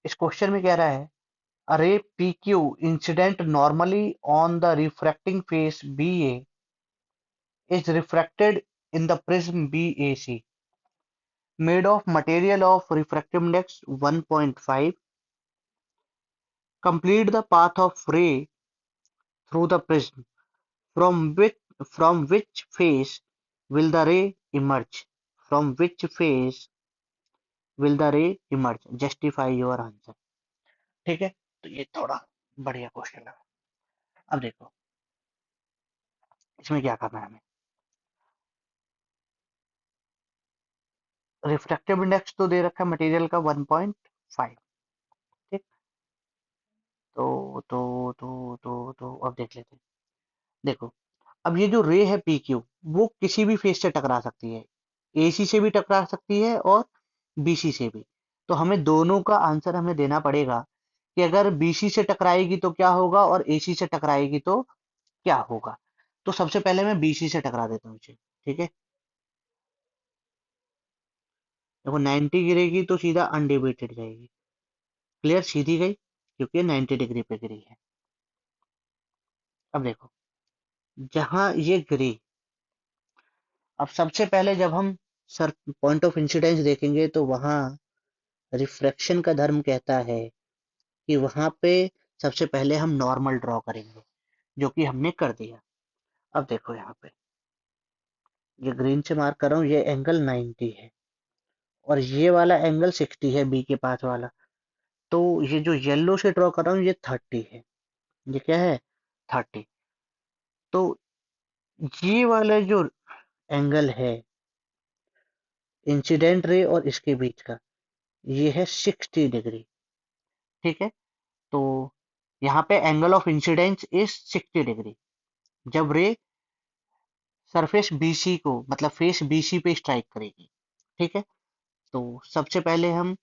इस क्वेश्चन में कह रहा है a ray PQ incident normally on the refracting face BA is refracted in the prism BAC made of material of refractive index 1.5. Complete the path of ray through the prism. From which face will the ray emerge? From which face will the ray emerge? Justify your answer. ठीक है, तो ये थोड़ा बढ़िया question लगा। अब देखो इसमें क्या करना है हमें। रिफ्रैक्टिव इंडेक्स तो दे रखा है मटेरियल का 1.5। ठीक। तो अब देख लेते हैं। देखो, अब ये जो रे है पी क्यू, वो किसी भी फेस से टकरा सकती है। एसी से भी टकरा सकती है और बीसी से भी। तो हमें दोनों का आंसर हमें देना पड़ेगा कि अगर बीसी से टकराएगी तो क्या होगा और एसी से टकराएगी तो क्या होगा। तो सबसे पहले मैं बीसी से टकरा देता हूँ इसे। ठीक है, देखो 90 गिरेगी तो सीधा अनडिवेटेड जाएगी। क्लियर, सीधी गई क्योंकि 90 डिग्री पे गिरी है। अब देखो, जहां ये गिरी, अब सबसे पहले जब हम सर पॉइंट ऑफ इंसिडेंस देखेंगे तो वहां रिफ्रैक्शन का धर्म कहता है कि वहां पे सबसे पहले हम नॉर्मल ड्रॉ करेंगे, जो कि हमने कर दिया। अब देखो यहाँ पे ये ग्रीन से मार्क कर रहा हूँ, ये एंगल 90 है और ये वाला एंगल 60 है बी के पास वाला। तो ये जो येलो से ड्रॉ कर रहा हूँ ये 30 है। ये क्या है, 30। तो ये वाला जो एंगल है इंसिडेंट रे और इसके बीच का, ये है 60 डिग्री। ठीक है, तो यहाँ पे angle of incidence is 60 degree जब रे सरफेस बीसी को, मतलब फेस बीसी पे स्ट्राइक करेगी। ठीक है, तो सबसे पहले हम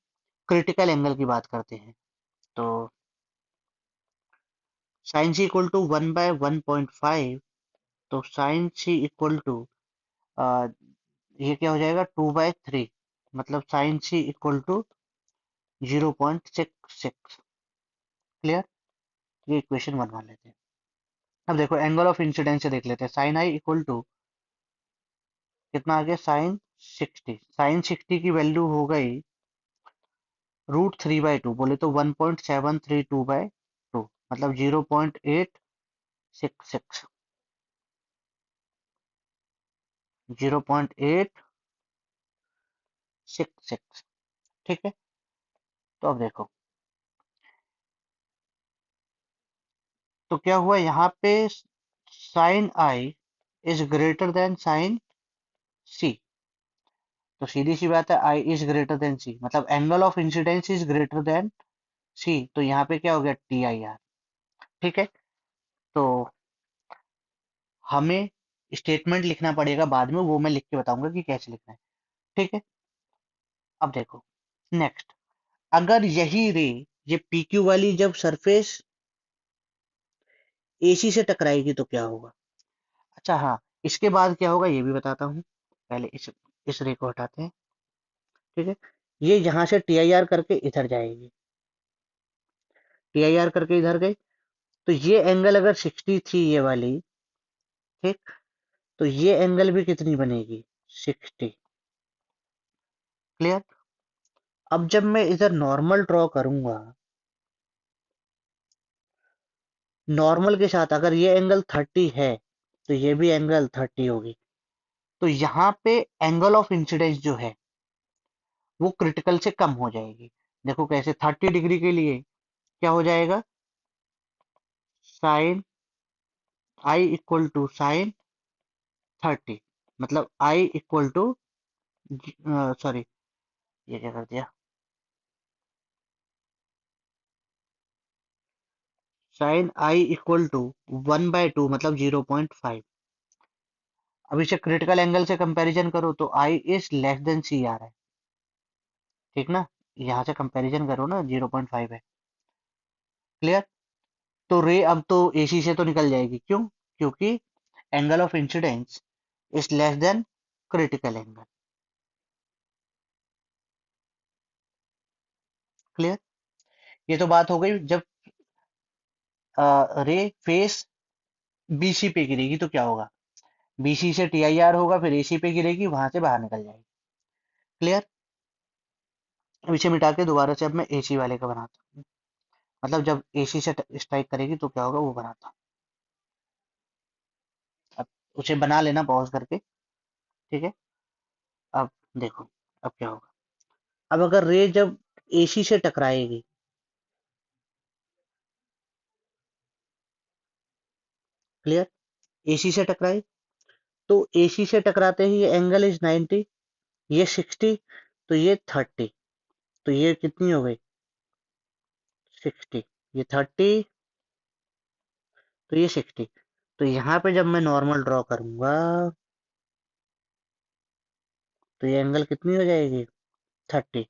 क्रिटिकल एंगल की बात करते हैं। तो साइन सी इक्वल टू 1/1.5। तो साइन सी इक्वल टू ये क्या हो जाएगा 2/3, मतलब sine C equal to 0.66। Clear, ये इक्वेशन बनवा लेते हैं। अब देखो एंगल ऑफ इंसिडेंस से देख लेते हैं। साइन आई इक्वल टू कितना आ गया, साइन 60। साइन 60 की वैल्यू हो गई √3/2, बोले तो 1.732/2, मतलब 0.866। 0.866। ठीक है, तो अब देखो तो क्या हुआ यहाँ पे, sine I is greater than sine C. तो सीधी सी बात है, I is greater than C, मतलब angle of incidence is greater than C. तो यहाँ पे क्या हो गया, टी आई आर। ठीक है, तो हमें स्टेटमेंट लिखना पड़ेगा बाद में, वो मैं लिख के बताऊंगा कि कैसे लिखना है। ठीक है, अब देखो नेक्स्ट, अगर यही रे, ये पीक्यू वाली जब सरफेस एसी से टकराएगी तो क्या होगा। अच्छा हाँ, इसके बाद क्या होगा ये भी बताता हूँ। पहले इस रे को हटाते हैं। ठीक है, ये यहाँ से टी आई आर करके इधर जाएगी। टी आई आर करके इधर गई, तो ये एंगल अगर 60 थी ये वाली, ठीक, तो ये एंगल भी कितनी बनेगी, 60। क्लियर, अब जब मैं इधर नॉर्मल ड्रॉ करूंगा, नॉर्मल के साथ अगर ये एंगल 30 है तो ये भी एंगल 30 होगी। तो यहाँ पे एंगल ऑफ इंसिडेंस जो है वो क्रिटिकल से कम हो जाएगी। देखो कैसे, 30 डिग्री के लिए क्या हो जाएगा, sine i equal to sine 30, मतलब आई इक्वल टू, सॉरी ये क्या कर दिया, साइन आई इक्वल टू 1/2 मतलब 0.5। अब इसे क्रिटिकल एंगल से कंपैरिजन करो तो आई इज लेस देन सी आ रहा है। ठीक ना, यहाँ से कंपैरिजन करो ना, 0.5 है। क्लियर, तो रे अब तो एसी से तो निकल जाएगी, क्यों, क्योंकि angle of incidence is less than critical angle. Clear, ये तो बात हो गई जब रे फेस बीसी पे गिरेगी तो क्या होगा। बीसी से टीआईआर होगा, फिर एसी पे गिरेगी, वहां से बाहर निकल जाएगी। क्लियर। अब इसे मिटा के दोबारा से अब मैं एसी वाले का बनाता हूँ। मतलब जब एसी से स्ट्राइक करेगी तो क्या होगा वो बनाता हूँ। अब उसे बना लेना पॉज करके। ठीक है। अब देखो अब क्या होगा। अब अगर रे जब एसी से टकराएगी, क्लियर, एसी से टकराए तो एसी से टकराते ही ये एंगल इज 90, ये 60, तो ये 30, तो ये कितनी हो गई 60, ये 30, तो ये 60। तो यहाँ पे जब मैं नॉर्मल ड्रॉ करूंगा तो ये एंगल कितनी हो जाएगी 30।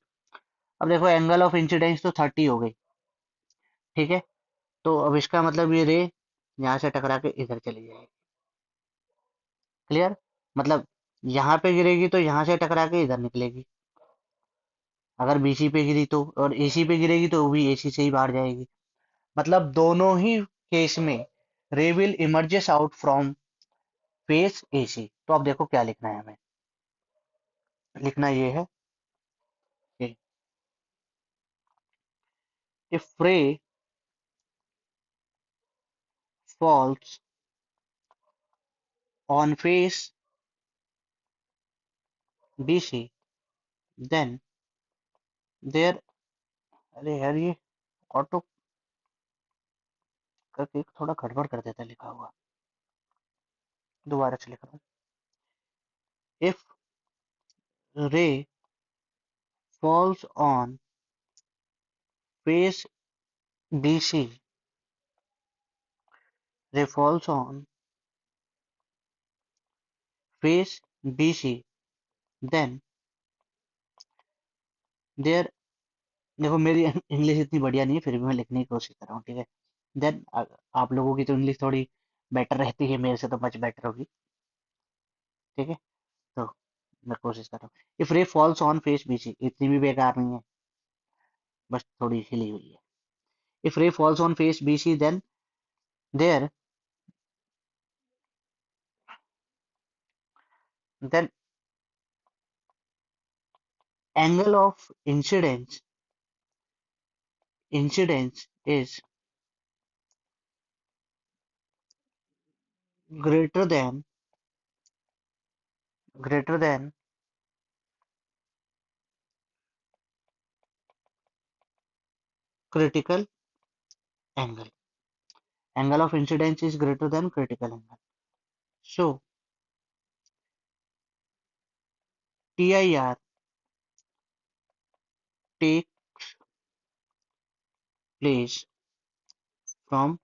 अब देखो एंगल ऑफ इंसिडेंस तो 30 हो गई। ठीक है। तो अब इसका मतलब ये रे यहाँ से टकरा के इधर चली जाएगी। क्लियर। मतलब यहाँ पे गिरेगी तो यहाँ से टकरा के इधर निकलेगी। अगर बीसी पे गिरी तो, और एसी पे गिरेगी तो वो भी एसी से ही बाहर जाएगी। मतलब दोनों ही केस में रे will emerges out from phase AC. तो अब देखो क्या लिखना है हमें। लिखना ये है कि if ray falls on face BC then there, अरे यार ये ऑटो करके थोड़ा गड़बड़ कर देता है लिखा हुआ। दोबारा से लिख रहा हूँ। If ray falls on face BC, ray falls on face BC then there, देखो मेरी इंग्लिश इतनी बढ़िया नहीं है फिर भी मैं लिखने की कोशिश कर रहा हूँ। ठीक है। देन आप लोगों की तो इंग्लिश थोड़ी बेटर रहती है, मेरे से तो मच बेटर होगी। ठीक है। तो मैं कोशिश कर रहा हूँ। If ray falls on face BC, इतनी भी बेकार नहीं है, बस थोड़ी हिली हुई है। If ray falls on face BC then angle of incidence is greater than greater than critical angle. Angle of incidence is greater than critical angle. So TIR takes place from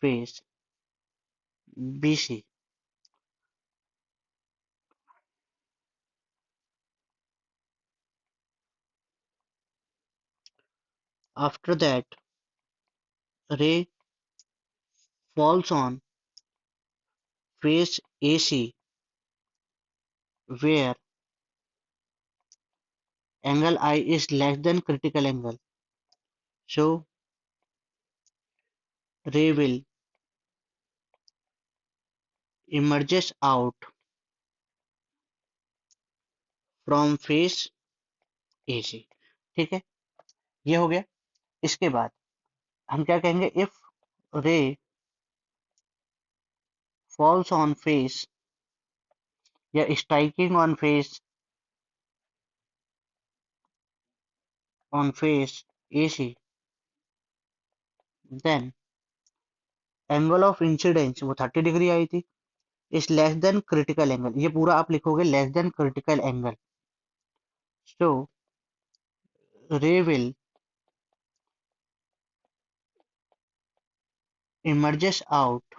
phase BC. After that, ray falls on phase AC where angle I is less than critical angle. So ray will emerges out from phase AC. ठीक है। ये हो गया। इसके बाद हम क्या कहेंगे, इफ रे falls या striking on face AC, then angle of incidence वो 30 डिग्री आई थी, is less than critical angle. ये पूरा आप लिखोगे लेस देन क्रिटिकल एंगल। सो रे will emerges out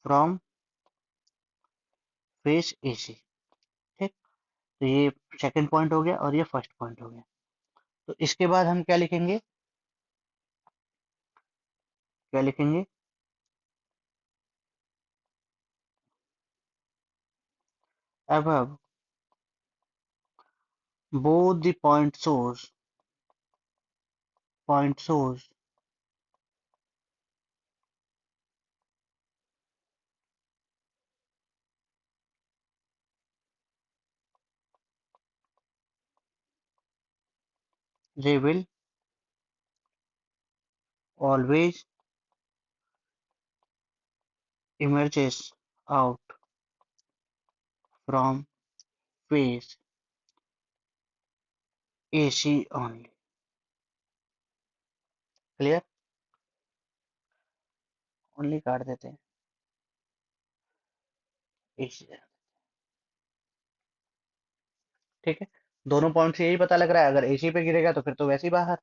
from phase AC. ठीक। तो ये सेकंड पॉइंट हो गया और ये फर्स्ट पॉइंट हो गया। तो इसके बाद हम क्या लिखेंगे, क्या लिखेंगे, above both the point source they will always emerges out from phase AC only. Clear? Only काट देते हैं AC से। ठीक है, दोनों पॉइंट से यही पता लग रहा है, अगर AC पे गिरेगा तो फिर तो वैसे ही बाहर,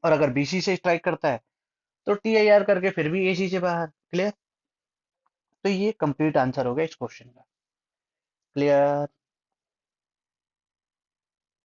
और अगर BC से स्ट्राइक करता है तो TIR करके फिर भी AC से बाहर। क्लियर? तो ये कंप्लीट आंसर हो गया इस क्वेश्चन का। क्लियर?